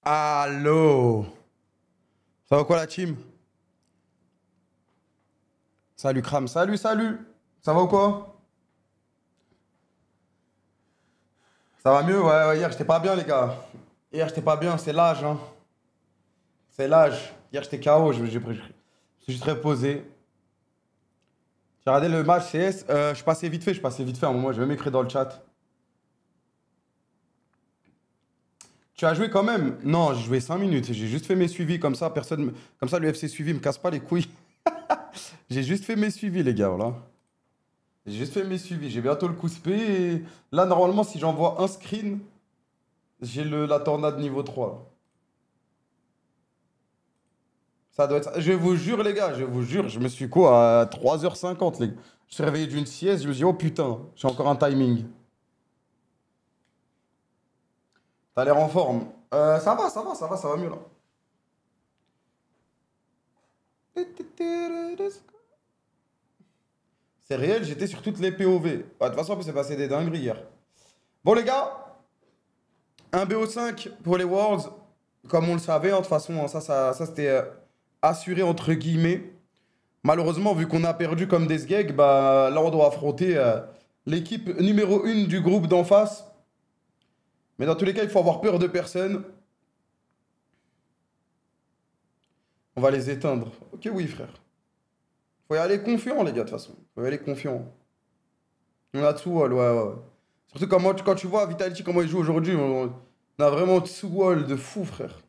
Allô? Ça va quoi la team? Salut Kram, salut! Ça va ou quoi? Ça va mieux? Ouais, hier j'étais pas bien les gars. Hier j'étais pas bien, c'est l'âge hein. C'est l'âge. Hier j'étais KO, je me suis juste reposé. J'ai regardé le match CS, je passais vite fait un moment, je vais même écrire dans le chat. Tu as joué quand même? Non, j'ai joué 5 minutes, j'ai juste fait mes suivis comme ça, comme ça le FC suivi me casse pas les couilles. J'ai juste fait mes suivis les gars, voilà. J'ai juste fait mes suivis, j'ai bientôt le coup spé et là normalement si j'envoie un screen, j'ai la tornade niveau 3. Ça doit être ça. Je vous jure les gars, je vous jure, je me suis quoi à 3h50 les gars. Je suis réveillé d'une sieste, je me suis dit oh putain, j'ai encore un timing. T'as l'air en forme. Ça va mieux là. C'est réel, j'étais sur toutes les POV. De toute façon, c'est passé des dingueries hier. Bon les gars, un BO5 pour les Worlds, comme on le savait, hein, de toute façon, hein, ça c'était assuré entre guillemets. Malheureusement, vu qu'on a perdu comme des sgegs, bah là on doit affronter l'équipe numéro 1 du groupe d'en face. Mais dans tous les cas, il faut avoir peur de personne. On va les éteindre. Ok, oui, frère. Faut y aller confiant, les gars, de toute façon. Faut y aller confiant. On a Tsuwall, ouais. Surtout quand tu vois Vitality, comment il joue aujourd'hui, on a vraiment Tsuwall de fou, frère.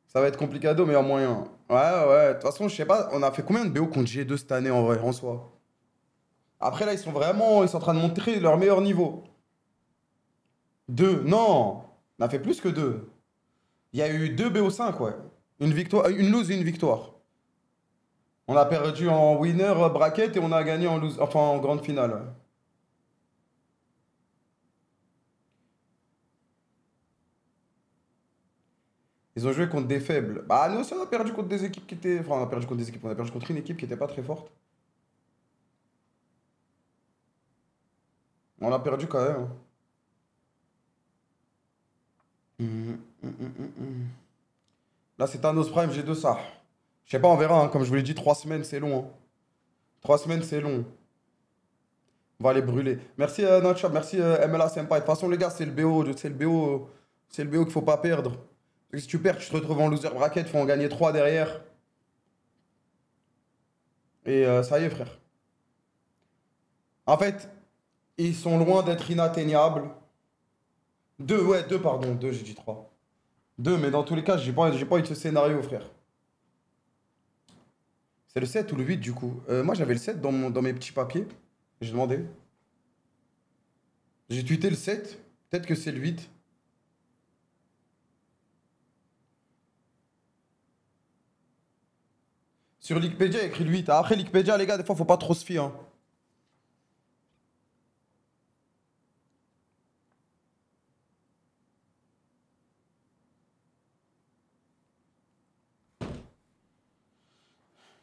Ça va être complicado, mais en moyen. Ouais. De toute façon, je sais pas, on a fait combien de BO contre G2 cette année en vrai, en soi? Après, là, ils sont en train de montrer leur meilleur niveau. Deux, non! On a fait plus que deux. Il y a eu deux BO5, ouais. Une victoire, une lose et une victoire. On a perdu en winner bracket et on a gagné en lose, enfin en grande finale. Ouais. Ils ont joué contre des faibles. Bah, nous aussi, on a perdu contre des équipes qui étaient. Enfin, on a perdu contre des équipes. On a perdu contre une équipe qui était pas très forte. On a perdu quand même. Hein. Hum. Là, c'est Thanos Prime, j'ai 2 ça. Je sais pas, on verra. Hein. Comme je vous l'ai dit, 3 semaines, c'est long. Hein. 3 semaines, c'est long. On va les brûler. Merci Notchop, merci MLA Senpai. De toute façon, les gars, c'est le BO, c'est le BO qu'il faut pas perdre. Parce que si tu perds, tu te retrouves en loser bracket, il faut en gagner 3 derrière. Et ça y est, frère. En fait, ils sont loin d'être inatteignables. Deux, ouais, deux, pardon, deux, j'ai dit trois. Deux, mais dans tous les cas, j'ai pas eu de ce scénario, frère. C'est le 7 ou le 8 du coup? Moi, j'avais le 7 dans mes petits papiers. J'ai demandé. J'ai tweeté le 7. Peut-être que c'est le 8. Sur Wikipédia, il y a écrit le 8. Après, Wikipédia, les gars, des fois, faut pas trop se fier. Hein.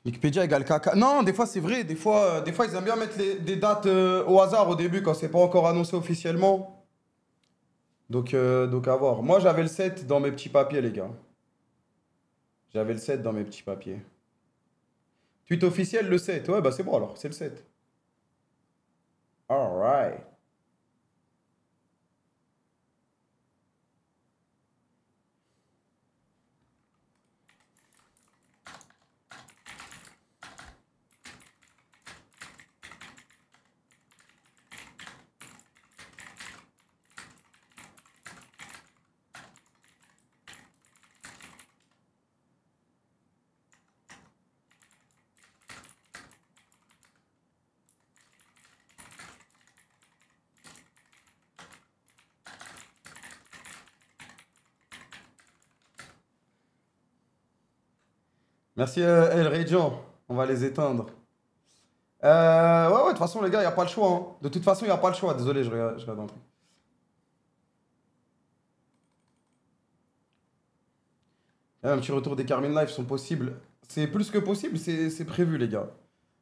Wikipédia égale caca. Non, des fois, c'est vrai. Des fois, ils aiment bien mettre des dates au hasard au début quand c'est pas encore annoncé officiellement. Donc à voir. Moi, j'avais le 7 dans mes petits papiers, les gars. J'avais le 7 dans mes petits papiers. Tweet officiel, le 7. Ouais, bah c'est bon alors, c'est le 7. Alright. Merci El Radiant. On va les éteindre. Ouais, de toute façon, les gars, il n'y a pas le choix. Hein. De toute façon, il n'y a pas le choix. Désolé, je regarde un truc. Un petit retour des Carmine Live sont possibles. C'est plus que possible, c'est prévu, les gars.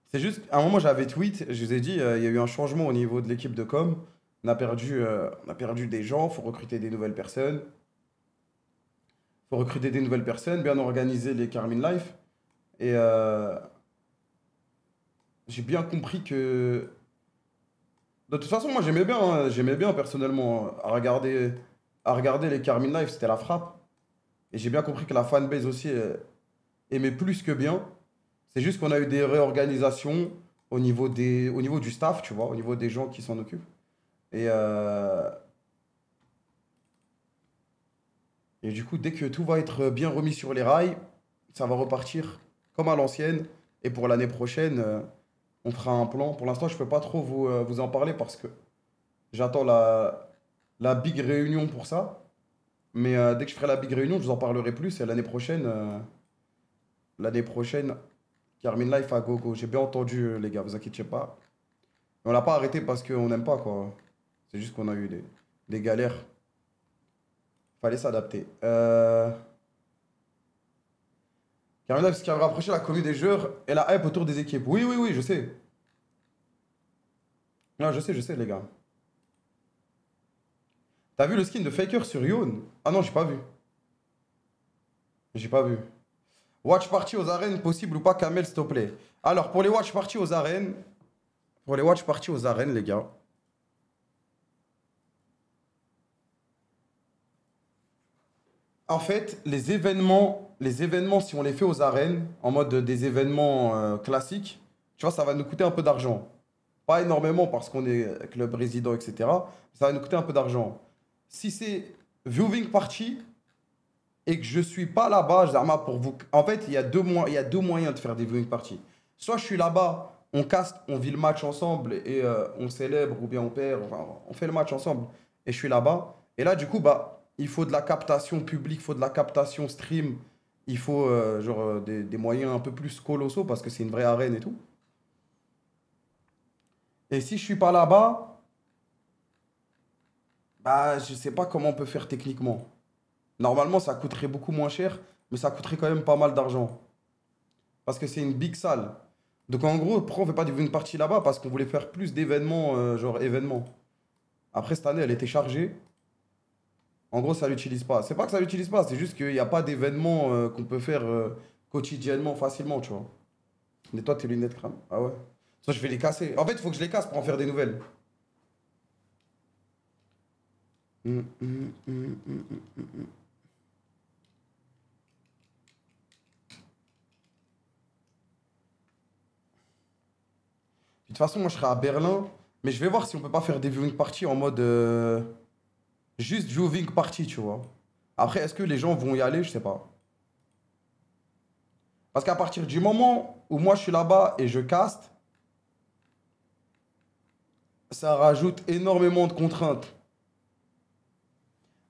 C'est juste, à un moment, j'avais tweet, je vous ai dit, il y a eu un changement au niveau de l'équipe de com. On a perdu des gens, faut recruter des nouvelles personnes. Faut recruter des nouvelles personnes, bien organiser les Carmine Life. Et j'ai bien compris que... De toute façon, moi j'aimais bien personnellement à regarder les Carmine Life, c'était la frappe. Et j'ai bien compris que la fanbase aussi aimait plus que bien. C'est juste qu'on a eu des réorganisations au niveau du staff, tu vois, au niveau des gens qui s'en occupent. Et, euh, et du coup, dès que tout va être bien remis sur les rails, ça va repartir comme à l'ancienne. Et pour l'année prochaine, on fera un plan. Pour l'instant, je ne peux pas trop vous en parler parce que j'attends la big réunion pour ça. Mais dès que je ferai la big réunion, je vous en parlerai plus. Et l'année prochaine, Carmine Life à gogo. J'ai bien entendu, les gars, vous inquiétez pas. On l'a pas arrêté parce qu'on n'aime pas, quoi. C'est juste qu'on a eu des galères. Fallait s'adapter. Carmine Life, ce qui a rapproché la commu des joueurs et la hype autour des équipes. Oui, oui, oui, je sais. Non, je sais, les gars. T'as vu le skin de Faker sur Yoon? Ah non, j'ai pas vu. J'ai pas vu. Watch party aux arènes, possible ou pas, Kamel, s'il te plaît. Alors, pour les watch party aux arènes, les gars. En fait, les événements, si on les fait aux arènes, en mode des événements classiques, tu vois, ça va nous coûter un peu d'argent. Pas énormément parce qu'on est club résident, etc. Ça va nous coûter un peu d'argent. Si c'est viewing party et que je suis pas là-bas, Zarma, pour vous. En fait, il y a deux moyens de faire des viewing parties. Soit je suis là-bas, on caste, on vit le match ensemble et on célèbre ou bien on perd, enfin, on fait le match ensemble et je suis là-bas. Et là, du coup, bah, il faut de la captation publique, il faut de la captation stream, il faut des moyens un peu plus colossaux parce que c'est une vraie arène et tout. Et si je suis pas là-bas, bah, je sais pas comment on peut faire techniquement. Normalement, ça coûterait beaucoup moins cher, mais ça coûterait quand même pas mal d'argent. Parce que c'est une big salle. Donc en gros, pourquoi on fait pas une partie là-bas? Parce qu'on voulait faire plus d'événements, genre événements. Après, cette année, elle était chargée. En gros, ça l'utilise pas. C'est pas que ça l'utilise pas, c'est juste qu'il n'y a pas d'événements qu'on peut faire quotidiennement, facilement, tu vois. Nettoie tes lunettes, crème. Ah ouais. Ça, je vais les casser. En fait, il faut que je les casse pour en faire des nouvelles. De toute façon, moi, je serai à Berlin. Mais je vais voir si on peut pas faire des viewing parties en mode juste viewing party, tu vois. Après, est-ce que les gens vont y aller? Je sais pas. Parce qu'à partir du moment où moi je suis là-bas et je caste, ça rajoute énormément de contraintes.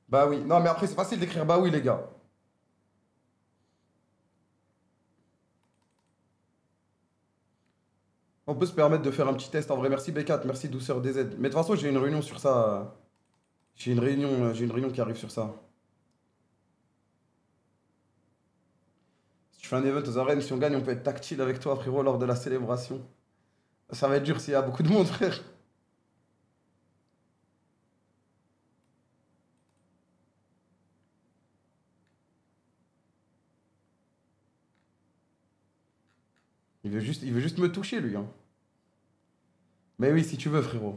Bah oui. Non, mais après, c'est facile d'écrire bah oui, les gars. On peut se permettre de faire un petit test en vrai. Merci B4, merci Douceur DZ. Mais de toute façon, j'ai une réunion sur ça. J'ai une réunion qui arrive sur ça. Si tu fais un event aux arènes, si on gagne, on peut être tactile avec toi, frérot, lors de la célébration. Ça va être dur s'il y a beaucoup de monde, frère. Il veut juste me toucher, lui, hein. Mais oui, si tu veux, frérot.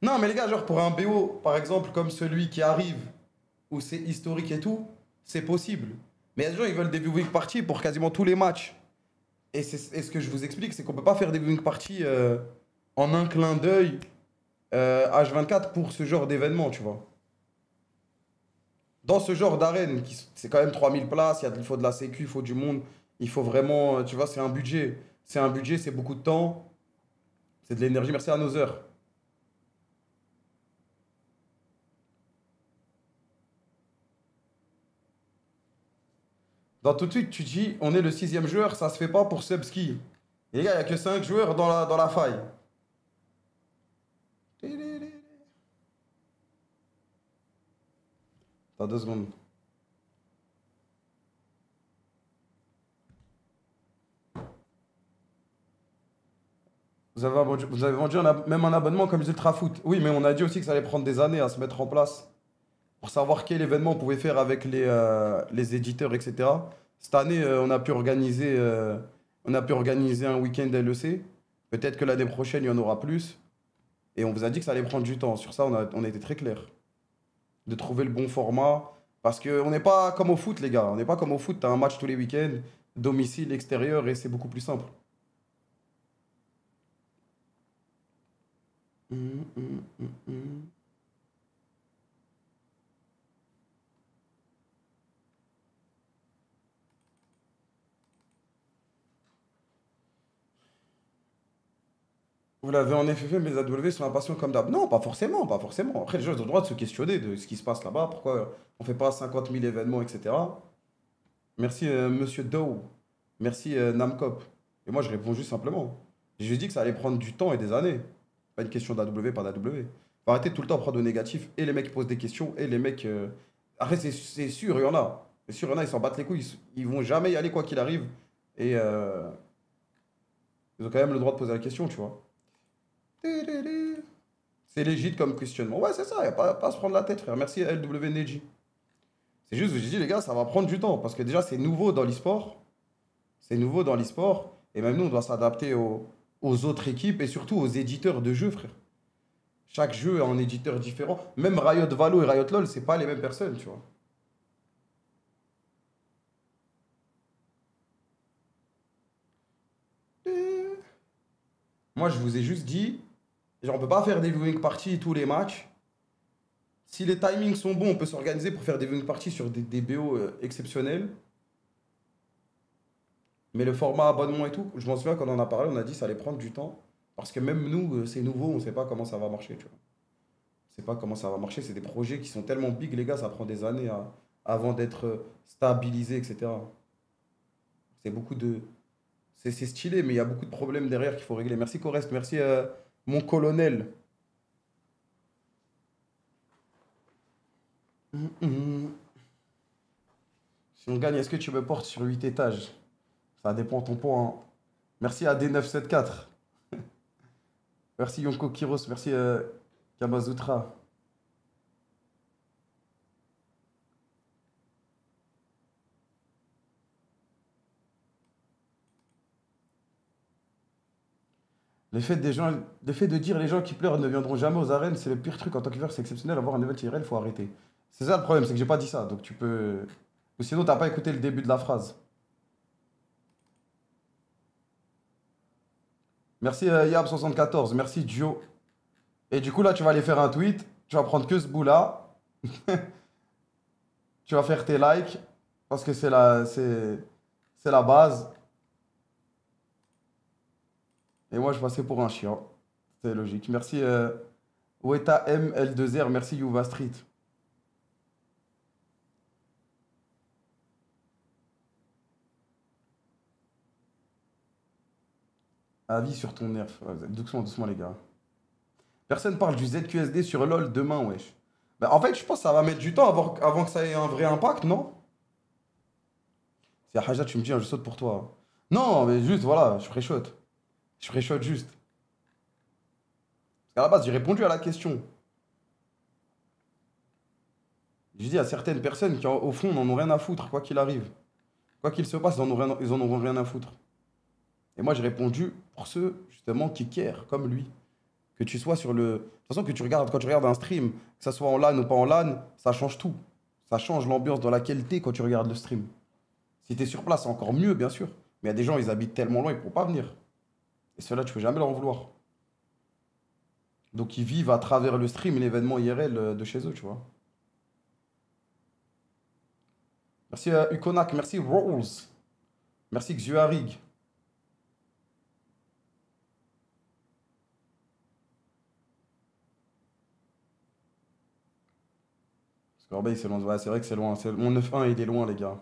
Non, mais les gars, genre pour un BO, par exemple, comme celui qui arrive, où c'est historique et tout, c'est possible. Mais il y a des gens, ils veulent des viewing parties pour quasiment tous les matchs. Et ce que je vous explique, c'est qu'on peut pas faire des viewing parties en un clin d'œil H24 pour ce genre d'événement, tu vois. Dans ce genre d'arène, c'est quand même 3000 places, il faut de la sécu, il faut du monde, il faut vraiment, tu vois, c'est un budget. C'est un budget, c'est beaucoup de temps, c'est de l'énergie, merci à nos heures. Dans tout de suite, tu dis, on est le sixième joueur, ça se fait pas pour Subski. Et les gars, il n'y a que 5 joueurs dans la faille. T'as 2 secondes. Vous avez vendu même un abonnement comme les Ultra Foot. Oui, mais on a dit aussi que ça allait prendre des années à se mettre en place pour savoir quel événement on pouvait faire avec les éditeurs, etc. Cette année, on a pu organiser un week-end LEC. Peut-être que l'année prochaine, il y en aura plus. Et on vous a dit que ça allait prendre du temps. Sur ça, on a été très clair. De trouver le bon format. Parce qu'on n'est pas comme au foot, les gars. On n'est pas comme au foot. Tu as un match tous les week-ends, domicile, extérieur, et c'est beaucoup plus simple. Hum, hum, hum, hum. Vous l'avez en effet fait, mais les AW sont impatients comme d'hab. Non, pas forcément, pas forcément. Après, les gens ils ont le droit de se questionner de ce qui se passe là-bas. Pourquoi on fait pas 50 000 événements, etc. Merci, Monsieur Doe. Merci, Namcop. Et moi, je réponds juste simplement. Je lui ai dit que ça allait prendre du temps et des années. Pas une question d'AW, pas d'AW. Faut arrêter de tout le temps de prendre au négatif. Et les mecs qui posent des questions, et les mecs. Après, c'est sûr, il y en a. C'est sûr, il y en a, ils s'en battent les couilles. Ils vont jamais y aller quoi qu'il arrive. Et ils ont quand même le droit de poser la question, tu vois. C'est légit comme questionnement. Ouais, c'est ça, y a pas à se prendre la tête, frère. Merci LW Neji. C'est juste, je dis, les gars, ça va prendre du temps. Parce que déjà, c'est nouveau dans l'e-sport. C'est nouveau dans l'e-sport. Et même nous, on doit s'adapter aux autres équipes et surtout aux éditeurs de jeux, frère. Chaque jeu a un éditeur différent. Même Riot Valo et Riot LoL, c'est pas les mêmes personnes, tu vois. Moi, je vous ai juste dit, genre, on peut pas faire des viewing parties tous les matchs. Si les timings sont bons, on peut s'organiser pour faire des viewing parties sur des BO exceptionnels. Mais le format abonnement et tout, je m'en souviens quand on en a parlé, on a dit que ça allait prendre du temps. Parce que même nous, c'est nouveau, on sait pas comment ça va marcher, tu vois. On sait pas comment ça va marcher. C'est des projets qui sont tellement big, les gars, ça prend des années avant d'être stabilisé, etc. C'est beaucoup de. C'est stylé, mais il y a beaucoup de problèmes derrière qu'il faut régler. Merci Corest, merci mon colonel. Hum, hum. Si on gagne, est-ce que tu me portes sur 8 étages? Ça dépend de ton point, hein. Merci à D974. Merci Yonko Kiros. Merci Kamazutra. Le fait de dire les gens qui pleurent ne viendront jamais aux arènes, c'est le pire truc en tant que joueur, c'est exceptionnel. Avoir un event IRL, faut arrêter. C'est ça le problème, c'est que j'ai pas dit ça. Donc tu peux. Ou sinon, t'as pas écouté le début de la phrase. Merci Yab74. Merci Gio. Et du coup, là, tu vas aller faire un tweet. Tu vas prendre que ce bout-là. Tu vas faire tes likes. Parce que c'est la base. Et moi, je passais pour un chien. C'est logique. Merci Weta ML2R. Merci Yuva Street. Avis sur ton nerf. Ouais, doucement, doucement, les gars. Personne parle du ZQSD sur LoL demain, wesh. Bah, en fait, je pense que ça va mettre du temps avant que ça ait un vrai impact, non? Si Haja, tu me dis, hein, je saute pour toi. Non, mais juste, voilà, je préchote. Je préchote juste. Parce qu'à la base, j'ai répondu à la question. J'ai dit à certaines personnes qui, au fond, n'en ont rien à foutre, quoi qu'il arrive. Quoi qu'il se passe, ils en auront rien à foutre. Et moi, j'ai répondu pour ceux, justement, qui carent, comme lui. Que tu sois sur le. De toute façon, quand tu regardes un stream, que ça soit en LAN ou pas en LAN, ça change tout. Ça change l'ambiance dans laquelle t'es quand tu regardes le stream. Si t'es sur place, c'est encore mieux, bien sûr. Mais il y a des gens, ils habitent tellement loin, ils ne pourront pas venir. Et ceux-là, tu peux jamais leur en vouloir. Donc, ils vivent à travers le stream et l'événement IRL de chez eux, tu vois. Merci Ukonak, merci Rolls. Merci Xuarig. Corbeil, c'est loin. Ouais, c'est vrai que c'est loin. Mon 9-1, il est loin, les gars.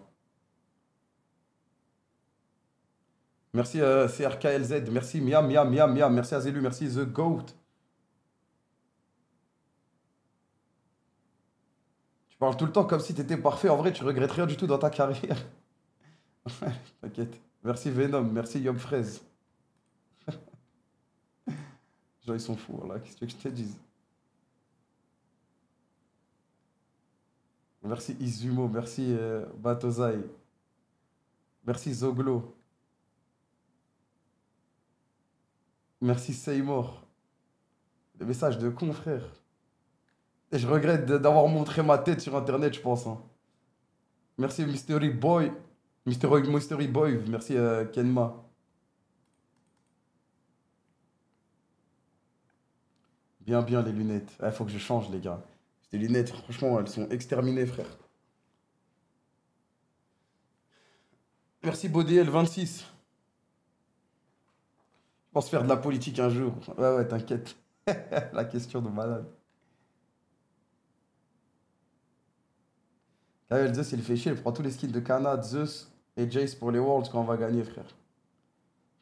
Merci CRKLZ. Merci Miam, Miam, Miam, Miam. Merci Azelu. Merci The Goat. Tu parles tout le temps comme si t'étais parfait. En vrai, tu regrettes rien du tout dans ta carrière. T'inquiète. Merci Venom. Merci Yom Fraise. Les gens, ils sont fous, là. Qu'est-ce que tu veux que je te dise? Merci Izumo, merci Batozai, merci Zoglo, merci Seymour. Des messages de con, frère. Et je regrette d'avoir montré ma tête sur internet, je pense, hein. Merci Mystery Boy. Mystery Boy, merci Kenma. Bien, bien les lunettes. Il faut que je change, les gars. Ces lunettes, franchement, elles sont exterminées, frère. Merci BauDL26. Je pense faire de la politique un jour. Ouais, ouais, t'inquiète. La question de malade. Kyle Zeus, il fait chier, il prend tous les skins de Kana, Zeus et Jace pour les Worlds quand on va gagner, frère.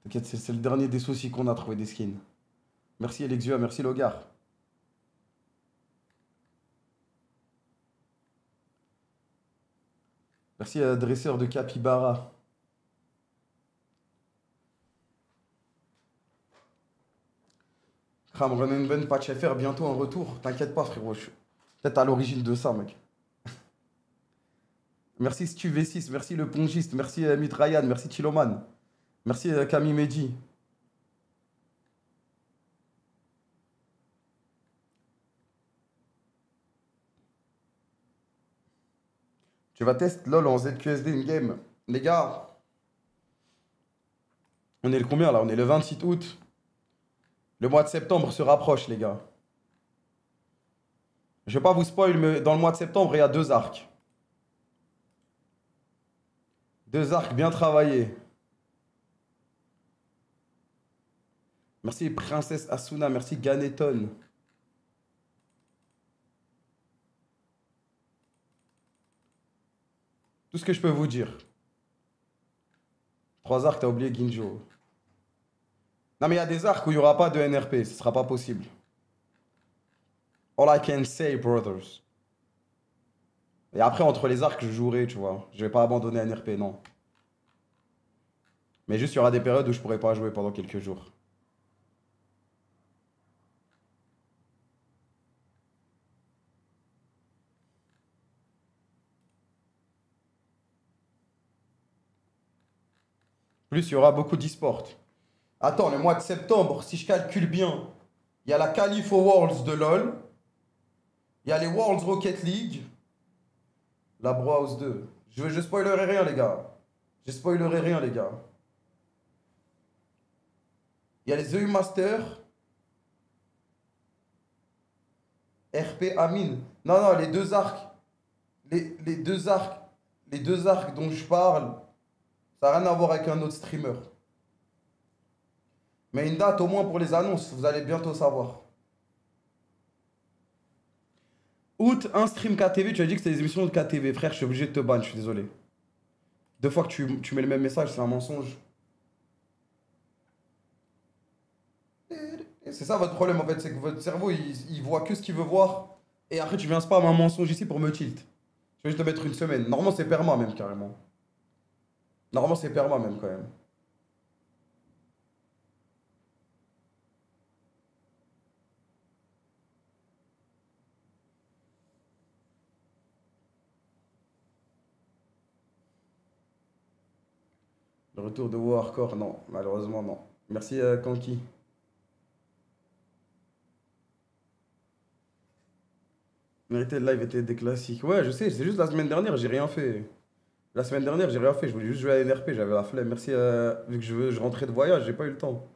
T'inquiète, c'est le dernier des soucis qu'on a trouvé des skins. Merci Alexia, merci Logar. Merci dresseur de Capybara. Kram Renenben, Patch FR, bientôt un retour. T'inquiète pas, frérot, je suis peut-être à l'origine de ça, mec. Merci StuV6, merci le pongiste, merci Mitrayan, merci Chiloman. Merci Camille Mehdi. Tu vas tester LOL en ZQSD in-game. Les gars, on est le combien là? On est le 26 août. Le mois de septembre se rapproche, les gars. Je vais pas vous spoil, mais dans le mois de septembre, il y a deux arcs. Deux arcs bien travaillés. Merci Princesse Asuna, merci Ganeton. Tout ce que je peux vous dire. Trois arcs, t'as oublié Ginjo. Non mais il y a des arcs où il n'y aura pas de NRP, ce sera pas possible. All I can say, brothers. Et après, entre les arcs, je jouerai, tu vois. Je vais pas abandonner NRP, non. Mais juste, il y aura des périodes où je pourrai pas jouer pendant quelques jours. Plus, il y aura beaucoup d'e-sport. Attends, le mois de septembre, si je calcule bien, il y a la Qualif aux Worlds de LoL. Il y a les Worlds Rocket League. La Bro House 2. Je spoilerai rien, les gars. Je spoilerai rien, les gars. Il y a les EU Masters. RP Amin. Non, non, les deux arcs. Les deux arcs. Les deux arcs dont je parle, ça n'a rien à voir avec un autre streamer. Mais une date au moins pour les annonces, vous allez bientôt savoir. Août, un stream KTV, tu as dit que c'était des émissions de KTV. Frère, je suis obligé de te ban, je suis désolé. Deux fois que tu mets le même message, c'est un mensonge. C'est ça votre problème en fait, c'est que votre cerveau il voit que ce qu'il veut voir. Et après tu viens spam un mensonge ici pour me tilt. Je vais juste te mettre une semaine. Normalement c'est perma même carrément. Normalement c'est perma même quand même. Le retour de WoW Hardcore, non, malheureusement non. Merci Kanki. Mérité, le live était des classiques. Ouais, je sais, c'est juste la semaine dernière, j'ai rien fait. La semaine dernière, j'ai rien fait, je voulais juste jouer à NRP, j'avais la flemme. Merci, vu que je rentrais de voyage, j'ai pas eu le temps.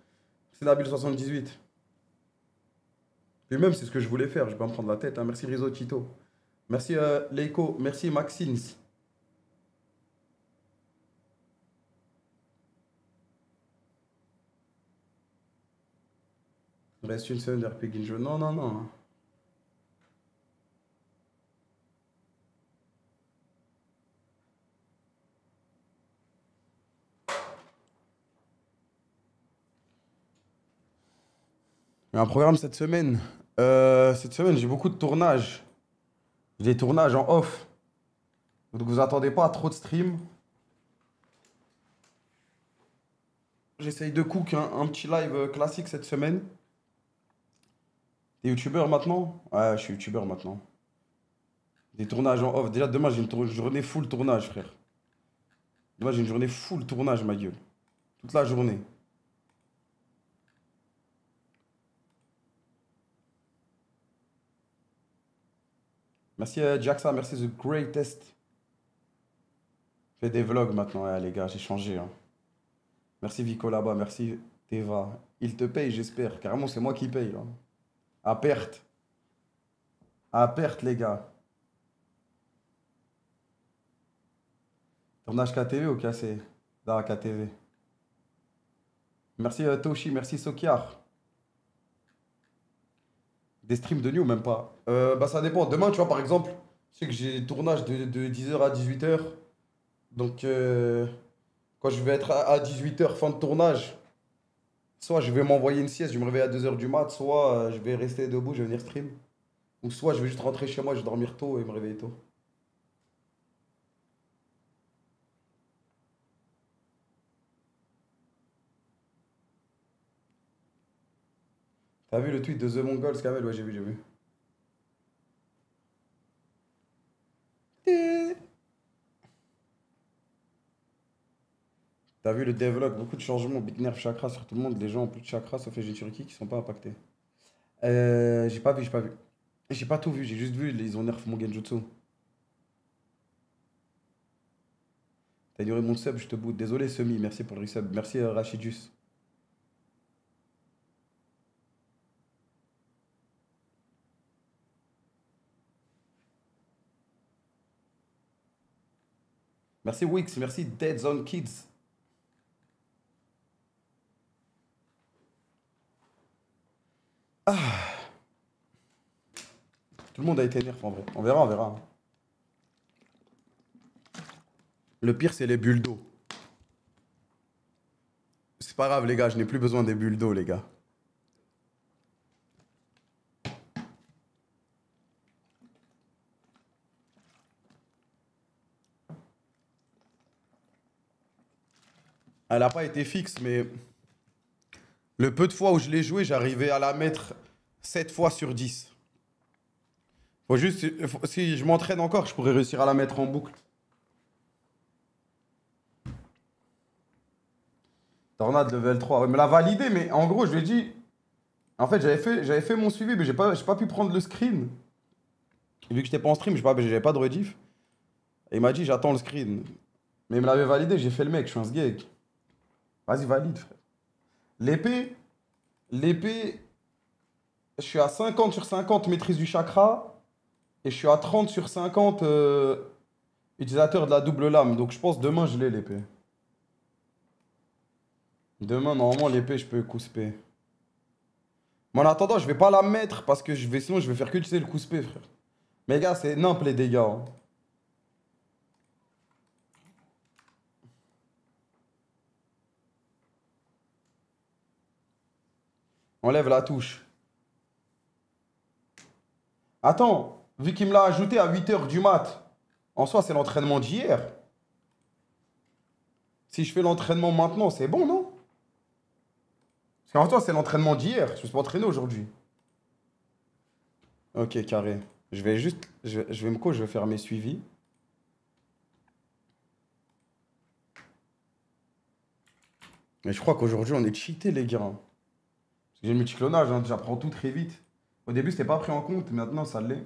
C'est Nabil78. Puis même, c'est ce que je voulais faire, je vais pas me prendre la tête, hein. Merci Rizzo Tito. Merci Leiko, merci Maxins. Il reste une semaine d'RP Ginjo. Non, non, non. Il y a un programme cette semaine. Cette semaine, j'ai beaucoup de tournages. J'ai des tournages en off. Donc vous attendez pas à trop de streams. J'essaye de cook un petit live classique cette semaine. T'es youtubeur maintenant? Ouais, je suis youtubeur maintenant. Des tournages en off. Déjà, demain, j'ai une journée full tournage, frère. Demain, j'ai une journée full tournage, ma gueule. Toute la journée. Merci Jaxa, merci The Greatest. Fais des vlogs maintenant, ouais, les gars, j'ai changé, hein. Merci Vico là-bas, merci Teva. Il te paye, j'espère. Carrément, c'est moi qui paye, là. À perte. À perte, les gars. Tournage KTV ou KC? Là, KTV. Merci Toshi, merci Sokiar. Des streams de nuit ou même pas? Bah ça dépend. Demain, tu vois, par exemple, je sais que j'ai tournage de 10h à 18h. Donc, quand je vais être à 18h, fin de tournage, soit je vais m'envoyer une sieste, je vais me réveiller à 2h du mat, soit je vais rester debout, je vais venir stream. Ou soit je vais juste rentrer chez moi, je vais dormir tôt et me réveiller tôt. T'as vu le tweet de The Mongols, Kamel? Ouais, j'ai vu, j'ai vu. T'as vu le devlog, beaucoup de changements, Big Nerf, chakra sur tout le monde. Les gens ont plus de chakra sauf les Jinchuriki qui sont pas impactés. J'ai pas vu, j'ai pas vu. J'ai pas tout vu, j'ai juste vu, ils ont nerf mon Genjutsu. T'as ignoré mon sub, je te boot. Désolé, Semi, merci pour le resub. Merci Rachidus. Merci Wix, merci Dead Zone Kids. Tout le monde a été nerf en vrai. On verra, on verra, hein. Le pire, c'est les bulles d'eau. C'est pas grave, les gars, je n'ai plus besoin des bulles d'eau, les gars. Elle a pas été fixe, mais le peu de fois où je l'ai joué, j'arrivais à la mettre 7 fois sur 10. Faut juste, si je m'entraîne encore, je pourrais réussir à la mettre en boucle. Tornade level 3. Ouais, me l'a validé, mais en gros, je lui ai dit. En fait, j'avais fait mon suivi, mais j'ai pas pu prendre le screen. Vu que j'étais pas en stream, j'avais pas de rediff. Et il m'a dit, j'attends le screen. Mais il me l'avait validé, j'ai fait le mec, je suis un sgeg. Vas-y, valide, frère. L'épée, l'épée, je suis à 50 sur 50 maîtrise du chakra. Et je suis à 30 sur 50 utilisateur de la double lame. Donc je pense demain, je l'ai l'épée. Demain, normalement, l'épée, je peux cousper. Mais en attendant, je vais pas la mettre parce que sinon, je vais faire que utiliser le coup-spé, frère. Mais gars, c'est nimp les dégâts, hein. Enlève la touche. Attends, vu qu'il me l'a ajouté à 8h du mat, en soi, c'est l'entraînement d'hier. Si je fais l'entraînement maintenant, c'est bon, non? Parce qu'en soi, c'est l'entraînement d'hier. Je me suis pas entraîné aujourd'hui. Ok, carré. Je vais juste. Je vais me coucher, je vais faire mes suivis. Mais je crois qu'aujourd'hui, on est cheaté, les gars. Parce que j'ai le multiclonage, hein, j'apprends tout très vite. Au début, c'était pas pris en compte, maintenant, ça l'est.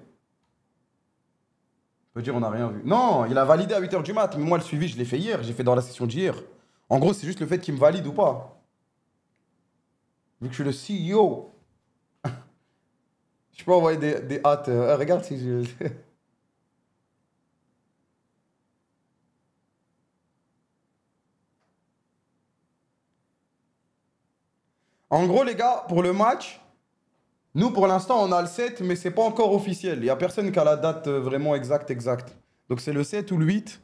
On peut dire, on n'a rien vu. Non, il a validé à 8h du mat, mais moi, le suivi, je l'ai fait hier. J'ai fait dans la session d'hier. En gros, c'est juste le fait qu'il me valide ou pas. Vu que je suis le CEO, je peux envoyer des hâtes. Regarde si je. En gros, les gars, pour le match, nous, pour l'instant, on a le 7, mais c'est pas encore officiel. Il n'y a personne qui a la date vraiment exacte. Donc, c'est le 7 ou le 8.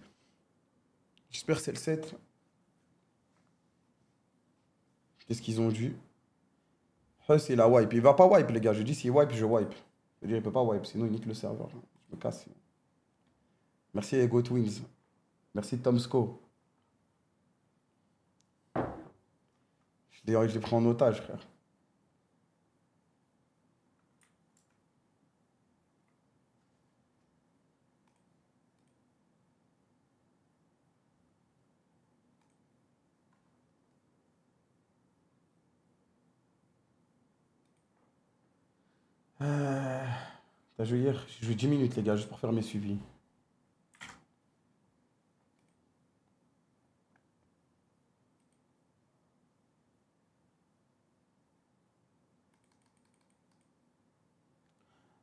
J'espère que c'est le 7. Qu'est-ce qu'ils ont dit? Huss, il a wipe. Il va pas wipe, les gars. Je dis, s'il wipe, je wipe. Je veux dire, il peut pas wipe, sinon il nique le serveur. Je me casse. Merci, Ego Twins. Merci, Tomsko. D'ailleurs, je l'ai pris en otage, frère. Euh, T'as joué hier? J'ai joué 10 minutes, les gars, juste pour faire mes suivis.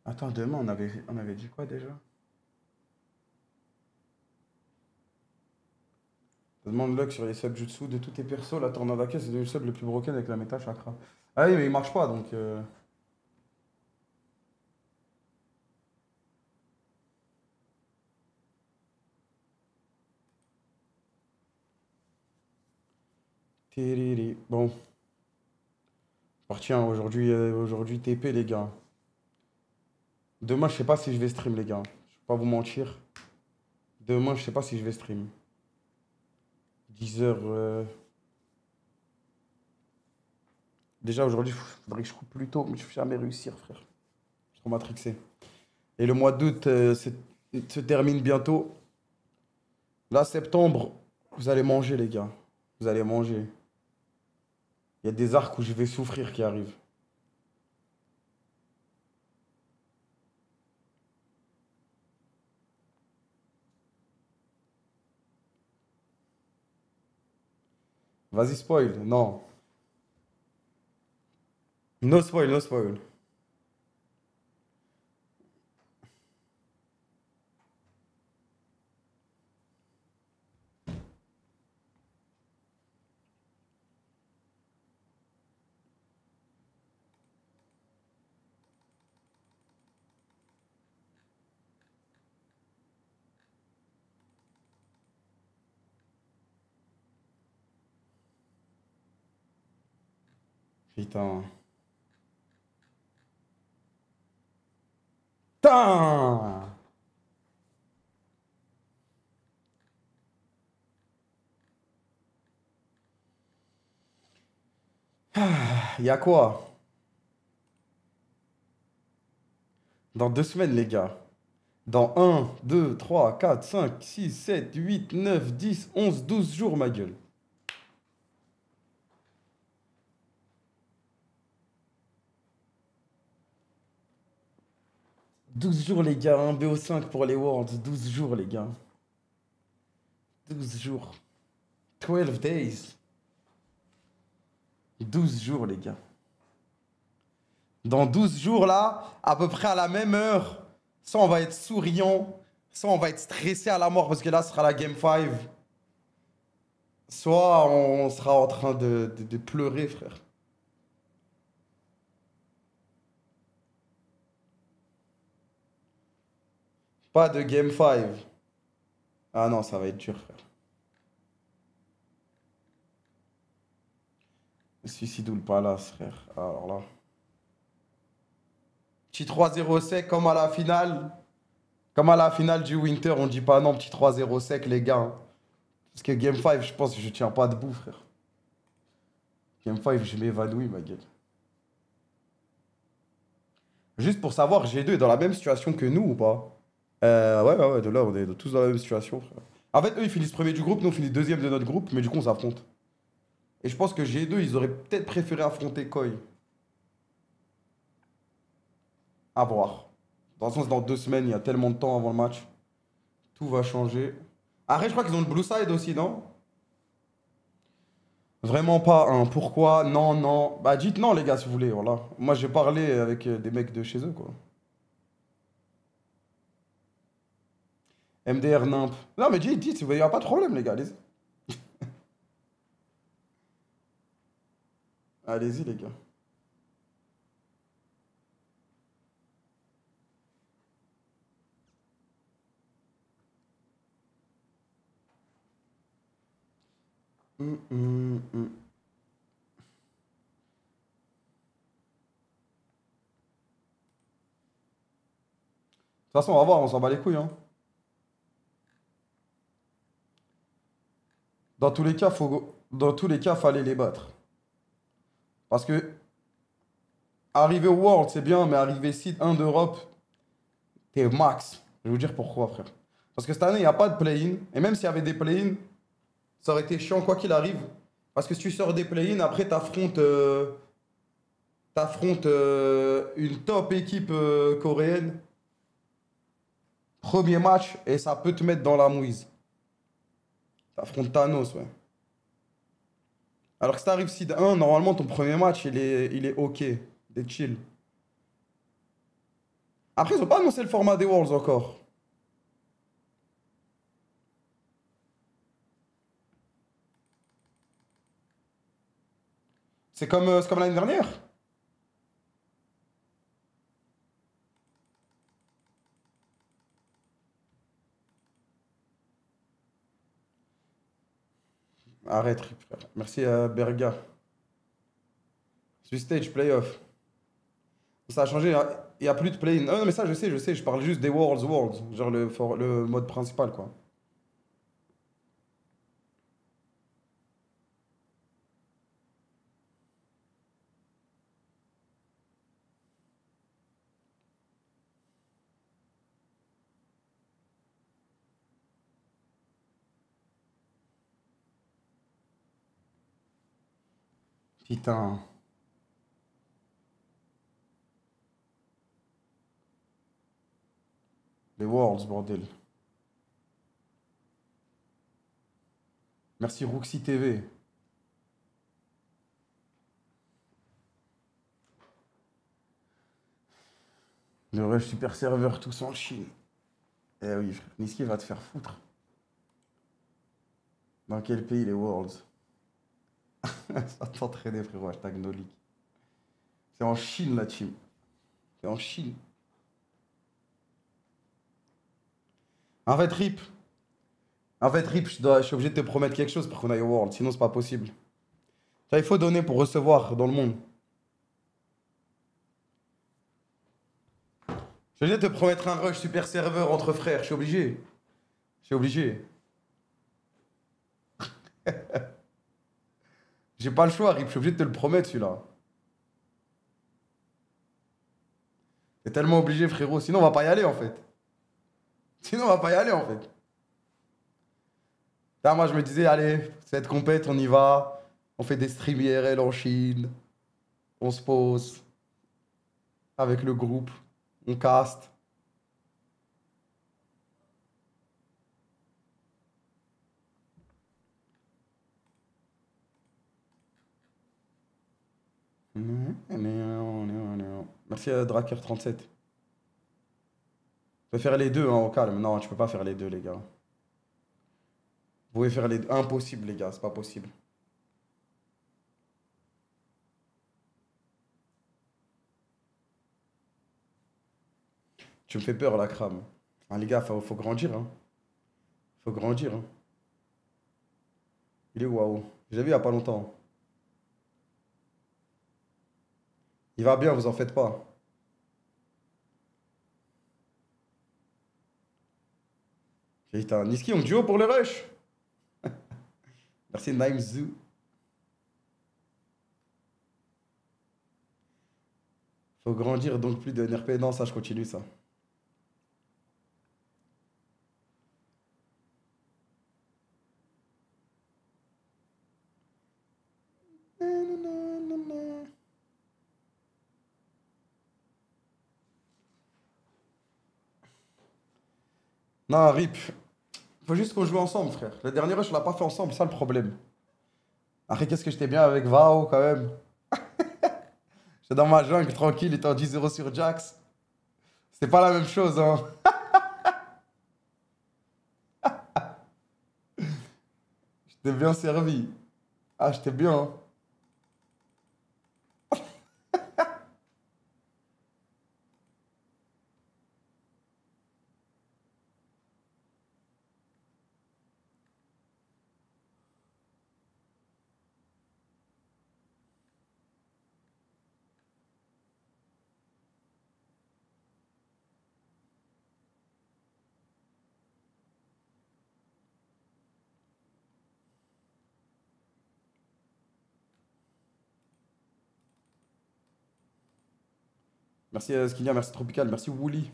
Attends, demain, on avait dit quoi déjà? Demande luck sur les subs jutsu de tous tes persos. La Tornadaka, c'est devenu le sub le plus broken avec la méta chakra. Ah oui, mais il marche pas donc. Tiriri. Bon, parti hein, aujourd'hui TP, les gars. Demain, je sais pas si je vais stream, les gars. Je vais pas vous mentir. Demain, je sais pas si je vais stream. 10 h. Déjà, aujourd'hui, il faudrait que je coupe plus tôt, mais je vais jamais réussir, frère. Je suis trop matrixé. Et le mois d'août se termine bientôt. Là, septembre, vous allez manger, les gars. Vous allez manger. Il y a des arcs où je vais souffrir qui arrivent. Vas-y, spoil. Non. No spoil, no spoil. Putain. Putain. Il y a quoi? Dans 2 semaines, les gars. Dans 1, 2, 3, 4, 5, 6, 7, 8, 9, 10, 11, 12 jours, ma gueule. 12 jours, les gars. Un BO5 pour les Worlds. 12 jours, les gars. 12 jours. 12 days. 12 jours, les gars. Dans 12 jours, là, à peu près à la même heure, soit on va être souriant, soit on va être stressé à la mort parce que là, ce sera la Game 5. Soit on sera en train de pleurer, frère. Pas de Game 5. Ah non, ça va être dur, frère. Suicide ou le Palace, frère. Alors là. Petit 3-0 sec comme à la finale. Comme à la finale du Winter, on dit pas non, petit 3-0 sec, les gars, hein. Parce que Game 5, je pense que je tiens pas debout, frère. Game 5, je m'évanouis, ma gueule. Juste pour savoir, G2 est dans la même situation que nous ou pas? Ouais, ouais, ouais, de là, on est tous dans la même situation, frère. En fait, eux, ils finissent premier du groupe, nous, on finit deuxième de notre groupe, mais du coup, on s'affronte. Et je pense que G2, ils auraient peut-être préféré affronter Koi. À voir. De toute façon, c'est dans 2 semaines, il y a tellement de temps avant le match. Tout va changer. Après, je crois qu'ils ont le Blue Side aussi, non? Vraiment pas, hein. Pourquoi? Non, non. Bah, dites non, les gars, si vous voulez, voilà. Moi, j'ai parlé avec des mecs de chez eux, quoi. MDR Nimp. Non, mais dites, il n'y a pas de problème, les gars, allez-y. Allez-y, les gars. De toute façon, on va voir, on s'en bat les couilles, hein. Dans tous les cas, fallait les battre. Parce que arriver au World, c'est bien, mais arriver site 1 d'Europe, t'es max. Je vais vous dire pourquoi, frère. Parce que cette année, il n'y a pas de play-in. Et même s'il y avait des play-in, ça aurait été chiant quoi qu'il arrive. Parce que si tu sors des play-in, après, t'affrontes. T'affrontes une top équipe coréenne. Premier match et ça peut te mettre dans la mouise. T'affrontes Thanos, ouais. Alors que si t'arrives seed 1, normalement ton premier match il est ok. Il est chill. Après, ils ont pas annoncé le format des Worlds encore. C'est comme l'année dernière. Arrête, Rip, frère. Merci à Berga. Swiss Stage, Playoff. Ça a changé, il n'y a plus de play-in. Ah non, mais ça, je sais, je parle juste des Worlds. Genre le mode principal, quoi. Putain. Les Worlds, bordel. Merci Roxy TV. Le rush super serveur, tous en Chine. Eh oui, frère. Niski va te faire foutre. Dans quel pays les Worlds? Ça t'entraîner, frérot. Hashtag no leak. C'est en Chine, la team. C'est en Chine. En fait, Rip. En fait, Rip, je suis obligé de te promettre quelque chose pour qu'on aille au World. Sinon, c'est pas possible. Ça, il faut donner pour recevoir dans le monde. Je suis obligé de te promettre un rush super serveur entre frères. Je suis obligé. Je suis obligé. J'ai pas le choix, Rip. Je suis obligé de te le promettre, celui-là. T'es tellement obligé, frérot. Sinon, on va pas y aller, en fait. Sinon, on va pas y aller, en fait. Là, moi, je me disais, allez, cette compète, on y va. On fait des streams IRL en Chine. On se pose avec le groupe. On caste. Merci à Draker37. Tu peux faire les deux, hein, au calme. Non, tu peux pas faire les deux, les gars. Vous pouvez faire les deux. Impossible, les gars, c'est pas possible. Tu me fais peur, la crame. Ah, les gars, faut grandir, hein. Faut grandir, hein. Il est waouh. Je l'ai vu il y a pas longtemps. Il va bien, vous en faites pas. Putain, Niski, on duo pour le rush. Merci, Naim Zoo. Faut grandir, donc plus de NRP. Non, ça, je continue, ça. Non, RIP. Faut juste qu'on joue ensemble, frère. Le dernier rush, on l'a pas fait ensemble, ça le problème. Après, qu'est-ce que j'étais bien avec Vao, quand même. J'étais dans ma jungle, tranquille, il était en 10-0 sur Jax. C'était pas la même chose, hein. J'étais bien servi. Ah, j'étais bien, hein. Merci Skinia, merci Tropical, merci Woolly.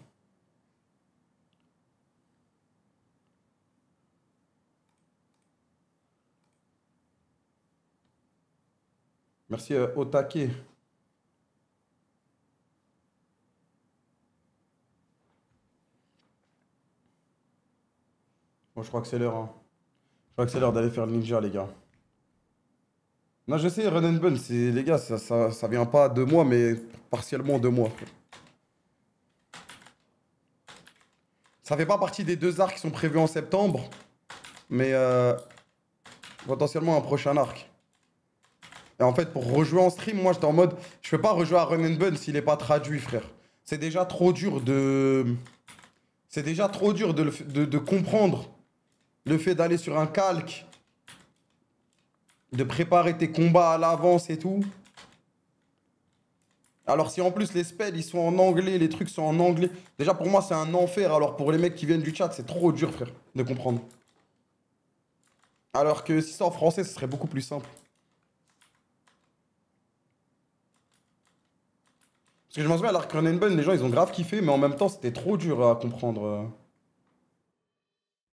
Merci Otake. Bon, je crois que c'est l'heure, hein. Je crois que c'est l'heure d'aller faire le ninja, les gars. Non, je sais, Run and Bun, c'est, les gars, ça vient pas de moi, mais partiellement de moi, frère. Ça fait pas partie des deux arcs qui sont prévus en septembre, mais potentiellement un prochain arc. Et en fait, pour rejouer en stream, moi, j'étais en mode, je peux pas rejouer à Run and Bun s'il est pas traduit, frère. C'est déjà trop dur de... C'est déjà trop dur de comprendre le fait d'aller sur un calque, de préparer tes combats à l'avance et tout. Alors si en plus les spells ils sont en anglais, les trucs sont en anglais, déjà pour moi c'est un enfer, alors pour les mecs qui viennent du chat c'est trop dur frère de comprendre. Alors que si c'est en français ce serait beaucoup plus simple. Parce que je m'en souviens à l'Arc Run and Bun, les gens ils ont grave kiffé mais en même temps c'était trop dur à comprendre.